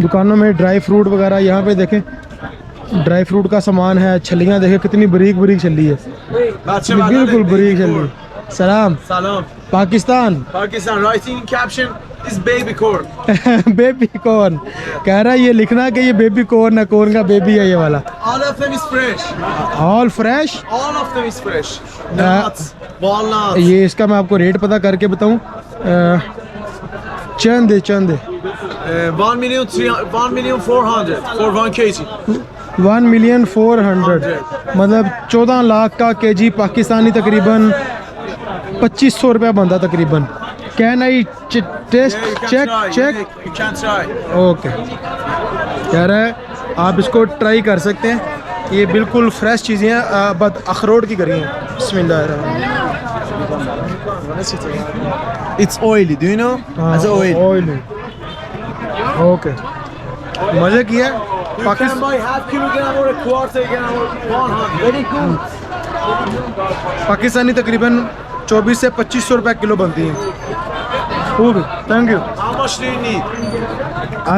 दुकानों में dry fruit वगैरह, यहाँ पे देखें ड्राई फ्रूट का सामान है। छलियाँ देखें कितनी बरीक बरीक छली है, बिल्कुल बरीक छली। सलाम Salam. Pakistan. Pakistan, writing in caption is baby corn. Baby corn कह रहा है, ये लिखना कि ये बेबी कॉर्न है, कॉर्न का बेबी है ये वाला। All of them is fresh. All fresh. All of them is fresh. Nuts, walnuts. ये इसका मैं आपको रेट पता करके बताऊँ। चंद है 1,400,000 for 1 kg. 1,400,000 मतलब 14 लाख का केजी पाकिस्तानी, तकरीबन 2500 रुपया बनता तकरीबन। Can I test Yeah, you can check try. Check? Yeah, you can try. Okay, कह रहा है आप इसको ट्राई कर सकते हैं। ये बिल्कुल फ्रेश चीज़ें हैं, बद अखरोट की करी हैं। बिस्मिल्लाह। It's oily, do you know? As oil. Oil. Okay, मज़े किया। You can Pakistan buy half kilogram or a quarter gram or 100. Very good. Pakistani तकरीबन 24 से 2500 रुपये किलो बनती हैं। Okay, thank you. How much do you need? I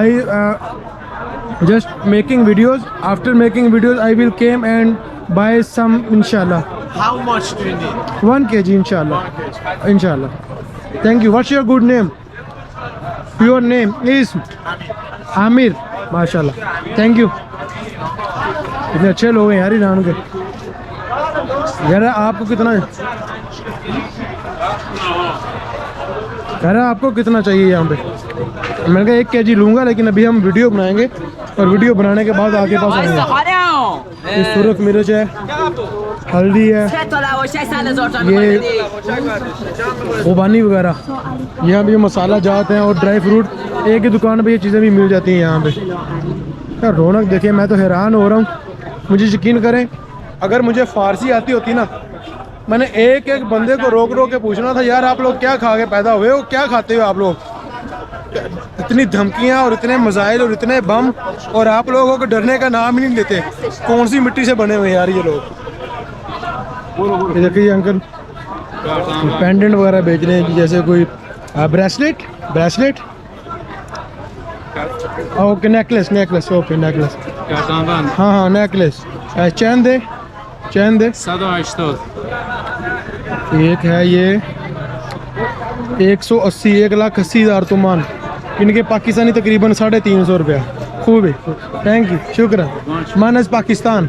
just making videos. After making videos, I will came and buy some inshallah. How much do you need? 1 kg inshallah. Inshallah. Thank you. What's your good name? Your name is Amir. माशाल्लाह, thank you. इतने अच्छे लोग हैं यार Iran के। यार आपको कितना, कह रहा आपको कितना चाहिए यहाँ पे? मैंने कहा 1 kg लूँगा, लेकिन अभी हम वीडियो बनाएंगे और वीडियो बनाने के बाद आगे पास आएंगे। ये सुरख मिर्च है, हल्दी है, ये खुबानी वगैरह, यहाँ भी मसाला जात हैं और ड्राई फ्रूट। एक ही दुकान पे ये चीज़ें भी मिल जाती हैं यहाँ पे। यार रौनक देखिए, मैं तो हैरान हो रहा हूँ। मुझे यकीन करें, अगर मुझे फ़ारसी आती होती ना, मैंने एक एक बंदे को रोक रोक के पूछना था, यार आप लोग क्या खा के पैदा हुए हो, क्या खाते हो आप लोग? इतनी धमकियाँ और इतने मसाइल और इतने बम, और आप लोगों को डरने का नाम ही नहीं लेते। कौन सी मिट्टी से बने हुए यार ये लोग? ये देखिए अंकल पेंडेंट वगैरह बेच रहे हैं, जैसे कोई bracelet. Okay, necklace. Okay, necklace. हाँ, नेकलेस। चैन दे। 180. एक है ये 180, 1,80,000 तुमान, इनके पाकिस्तानी तकरीबन 350 रुपया। खूब है, थैंक यू, शुक्रिया। मानस पाकिस्तान।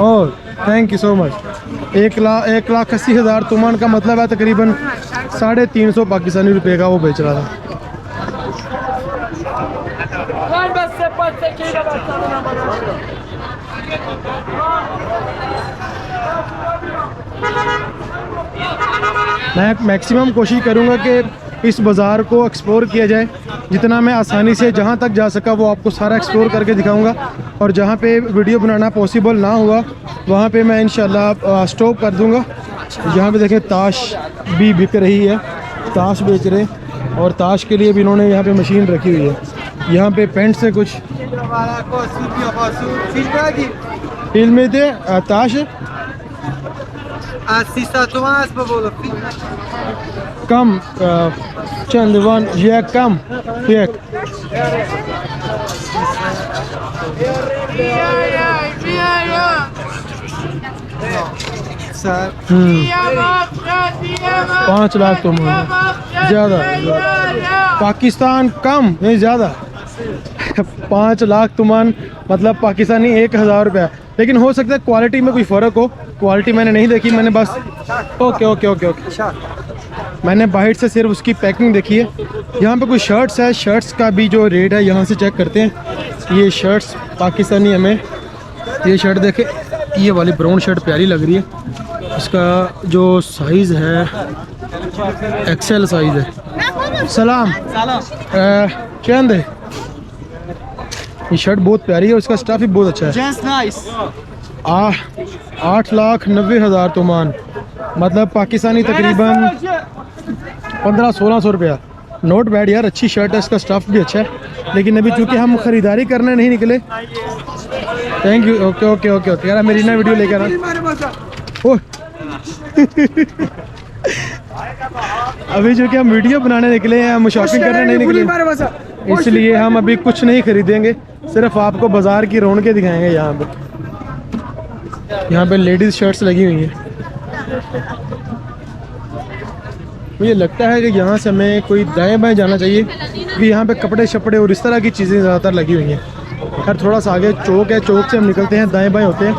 और थैंक यू सो मच। 1,80,000 तुमान का मतलब है तकरीबन 350 पाकिस्तानी रुपये का वो बेच रहा था। मैं मैक्सिमम कोशिश करूँगा कि इस बाज़ार को एक्सप्लोर किया जाए, जितना मैं आसानी से जहाँ तक जा सका वो आपको सारा एक्सप्लोर करके दिखाऊंगा। और जहाँ पे वीडियो बनाना पॉसिबल ना हुआ वहाँ पे मैं इंशाल्लाह स्टॉप कर दूँगा। यहाँ पे देखें ताश भी बिक रही है, ताश बेच रहे हैं, और ताश के लिए भी इन्होंने यहाँ पे मशीन रखी हुई है। यहाँ पे पेंट से कुछ फिल्म थे ताश कम चंद वन ये कम एक पाँच लाख तो ज़्यादा, पाकिस्तान कम नहीं ज़्यादा। 5 लाख तुमान मतलब पाकिस्तानी 1,000 रुपया। लेकिन हो सकता है क्वालिटी में कोई फ़र्क हो, क्वालिटी मैंने नहीं देखी, मैंने बस ओके मैंने बाहर से सिर्फ उसकी पैकिंग देखी है। यहाँ पे कोई शर्ट्स है, शर्ट्स का भी जो रेट है यहाँ से चेक करते हैं। ये शर्ट्स पाकिस्तानी, हमें ये शर्ट देखे, ये वाली ब्राउन शर्ट प्यारी लग रही है, इसका जो साइज़ है एक्सेल साइज़ है। सलाम चंद है, ये शर्ट बहुत प्यारी है, उसका स्टफ भी बहुत अच्छा है। 8,90,000 तुमान मतलब पाकिस्तानी तकरीबन 1500-1600 रुपया। नोट बैड यार, अच्छी शर्ट है, इसका स्टफ भी अच्छा है। लेकिन अभी चूँकि हम ख़रीदारी करने नहीं निकले। Thank you. ओके यार, मेरी ना वीडियो लेकर आना। ओह अभी जो कि हम वीडियो बनाने निकले हैं, हम शॉपिंग करने नहीं निकले, इसलिए हम अभी कुछ नहीं खरीदेंगे, सिर्फ आपको बाज़ार की रौनकें दिखाएंगे। यहाँ पे लेडीज़ शर्ट्स लगी हुई हैं। मुझे लगता है कि यहाँ से हमें कोई दाएं बाएं जाना चाहिए, क्योंकि यहाँ पे कपड़े शपड़े और इस तरह की चीज़ें ज़्यादातर लगी हुई हैं। खैर थोड़ा सा आगे चौक है, चौक से हम निकलते हैं, दाएं बाएं होते हैं।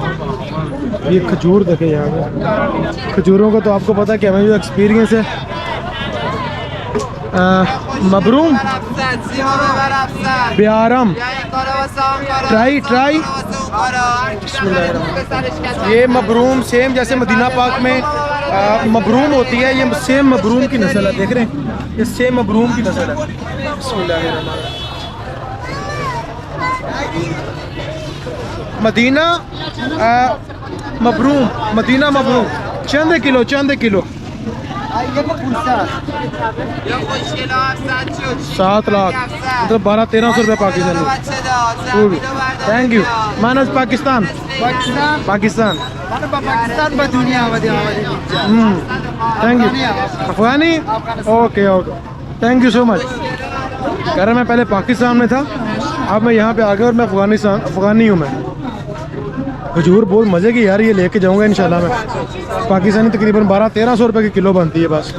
ये खजूर देखे यहाँ पे, खजूरों का तो आपको पता है कि हमें जो एक्सपीरियंस है। मबरूम ब्यारम ट्राई ट्राई। ये मबरूम सेम जैसे मदीना पाक में मबरूम होती है, ये सेम मबरूम की नस्ल है, देख रहे हैं, ये सेम मबरूम की नस्ल है। मदीना मबरूम, मदीना मबरूम, चंद किलो, चंद किलो, 7 लाख, मतलब 1200-1300 रुपये Pakistani. Thank you. Manas Pakistan, Pakistan, thank you. Afghani, okay okay, thank you so much. कह रहा मैं पहले पाकिस्तान में था, अब मैं यहाँ पे आ गया और मैं अफगानी हूँ मैं। खजूर बहुत मज़े की यार, ये लेके जाऊँगा इंशाल्लाह मैं। पाकिस्तानी तकरीबन 1200-1300 रुपये की किलो बनती है बस।